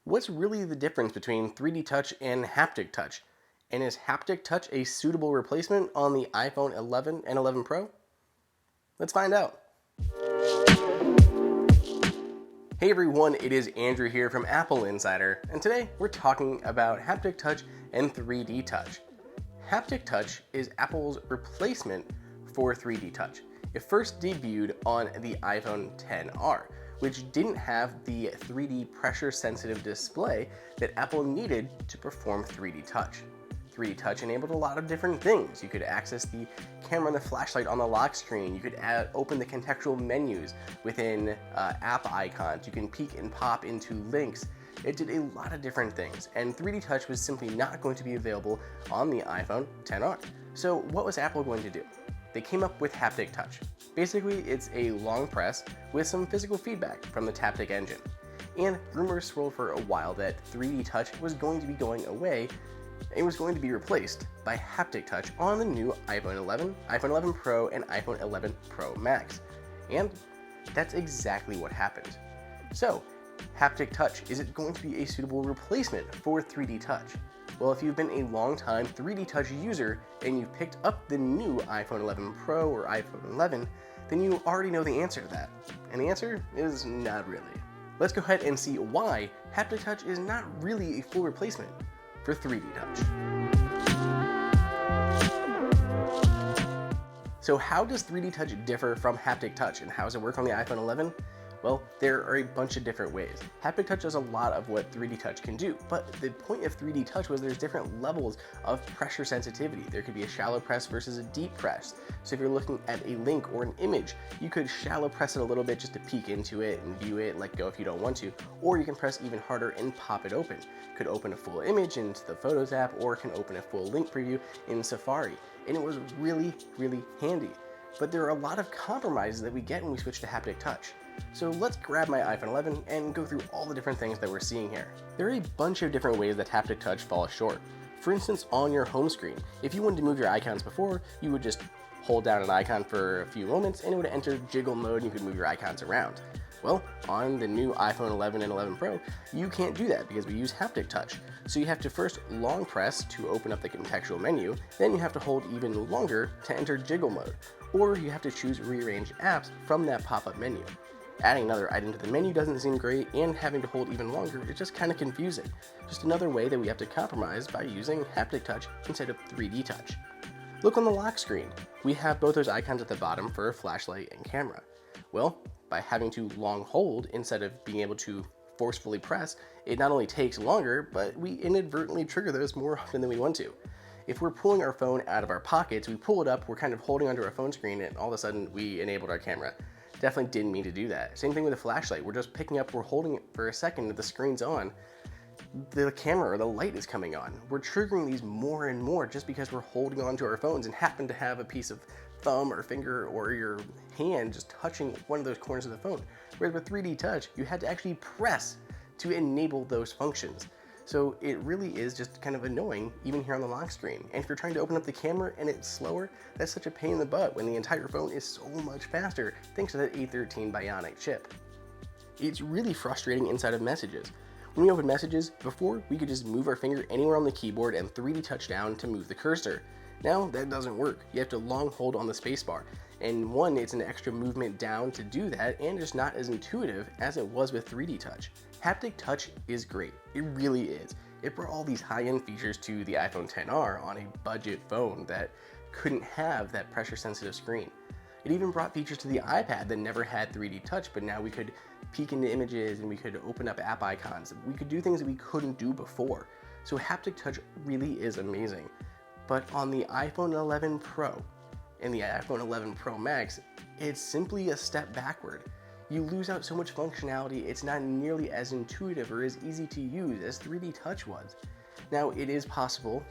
What's really the difference between 3D Touch and Haptic Touch? And is Haptic Touch a suitable replacement on the iPhone 11 and 11 Pro? Let's find out. Hey everyone, it is Andrew here from AppleInsider, and today we're talking about Haptic Touch and 3D Touch. Haptic Touch is Apple's replacement for 3D Touch. It first debuted on the iPhone XR, which didn't have the 3D pressure-sensitive display that Apple needed to perform 3D Touch. 3D Touch enabled a lot of different things. You could access the camera and the flashlight on the lock screen. You could open the contextual menus within app icons. You can peek and pop into links. It did a lot of different things, and 3D Touch was simply not going to be available on the iPhone XR. So what was Apple going to do? They came up with Haptic Touch. Basically, it's a long press with some physical feedback from the Haptic engine. And rumors swirled for a while that 3D Touch was going to be going away. It was going to be replaced by Haptic Touch on the new iPhone 11, iPhone 11 Pro, and iPhone 11 Pro Max. And that's exactly what happened. So, Haptic Touch, is it going to be a suitable replacement for 3D Touch? Well, if you've been a long-time 3D Touch user and you've picked up the new iPhone 11 Pro or iPhone 11, then you already know the answer to that. And the answer is not really. Let's go ahead and see why Haptic Touch is not really a full replacement for 3D Touch. So how does 3D Touch differ from Haptic Touch, and how does it work on the iPhone 11? Well, there are a bunch of different ways. Haptic Touch does a lot of what 3D Touch can do, but the point of 3D Touch was there's different levels of pressure sensitivity. There could be a shallow press versus a deep press. So if you're looking at a link or an image, you could shallow press it a little bit just to peek into it and view it, let go if you don't want to, or you can press even harder and pop it open. It could open a full image into the Photos app, or it can open a full link preview in Safari. And it was really, really handy. But there are a lot of compromises that we get when we switch to Haptic Touch. So let's grab my iPhone 11 and go through all the different things that we're seeing here. There are a bunch of different ways that Haptic Touch falls short. For instance, on your home screen, if you wanted to move your icons before, you would just hold down an icon for a few moments and it would enter jiggle mode and you could move your icons around. Well, on the new iPhone 11 and 11 Pro, you can't do that because we use Haptic Touch. So you have to first long press to open up the contextual menu, then you have to hold even longer to enter jiggle mode, or you have to choose rearrange apps from that pop-up menu. Adding another item to the menu doesn't seem great, and having to hold even longer is just kind of confusing. Just another way that we have to compromise by using Haptic Touch instead of 3D Touch. Look on the lock screen. We have both those icons at the bottom for a flashlight and camera. Well, by having to long hold instead of being able to forcefully press, it not only takes longer, but we inadvertently trigger those more often than we want to. If we're pulling our phone out of our pockets, we pull it up, we're kind of holding onto our phone screen, and all of a sudden we enabled our camera. Definitely didn't mean to do that. Same thing with a flashlight. We're just picking up, we're holding it for a second, the screen's on, the camera or the light is coming on. We're triggering these more and more just because we're holding onto our phones and happen to have a piece of thumb or finger or your hand just touching one of those corners of the phone. Whereas with 3D Touch, you had to actually press to enable those functions. So it really is just kind of annoying, even here on the lock screen. And if you're trying to open up the camera and it's slower, that's such a pain in the butt when the entire phone is so much faster thanks to that A13 Bionic chip. It's really frustrating inside of Messages. When we open Messages, before we could just move our finger anywhere on the keyboard and 3D touch down to move the cursor. Now that doesn't work. You have to long hold on the spacebar. And one, it's an extra movement down to do that, and just not as intuitive as it was with 3D Touch. Haptic Touch is great. It really is. It brought all these high-end features to the iPhone XR on a budget phone that couldn't have that pressure-sensitive screen. It even brought features to the iPad that never had 3D Touch, but now we could peek into images and we could open up app icons. We could do things that we couldn't do before. So Haptic Touch really is amazing. But on the iPhone 11 Pro and the iPhone 11 Pro Max, it's simply a step backward. You lose out so much functionality, it's not nearly as intuitive or as easy to use as 3D Touch was. Now, it is possible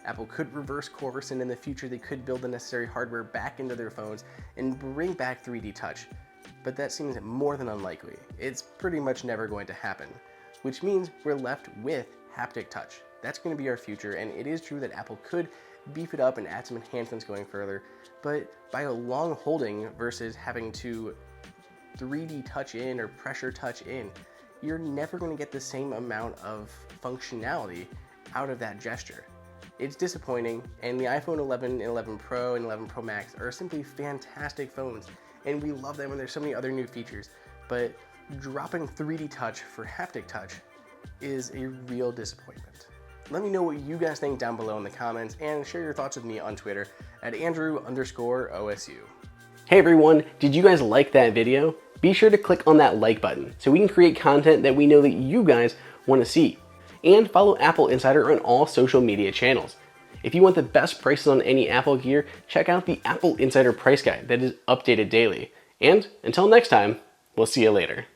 Apple could reverse course, and in the future they could build the necessary hardware back into their phones and bring back 3D Touch, but that seems more than unlikely. It's pretty much never going to happen, which means we're left with Haptic Touch. That's going to be our future, and it is true that Apple could beef it up and add some enhancements going further, but by a long holding versus having to 3D touch in or pressure touch in, you're never going to get the same amount of functionality out of that gesture. It's disappointing, and the iPhone 11 and 11 Pro and 11 Pro Max are simply fantastic phones, and we love them, and there's so many other new features, but dropping 3D Touch for Haptic Touch is a real disappointment. Let me know what you guys think down below in the comments, and share your thoughts with me on Twitter at Andrew_OSU. Hey everyone, did you guys like that video? Be sure to click on that like button so we can create content that we know that you guys want to see. And follow AppleInsider on all social media channels. If you want the best prices on any Apple gear, check out the AppleInsider price guide that is updated daily. And until next time, we'll see you later.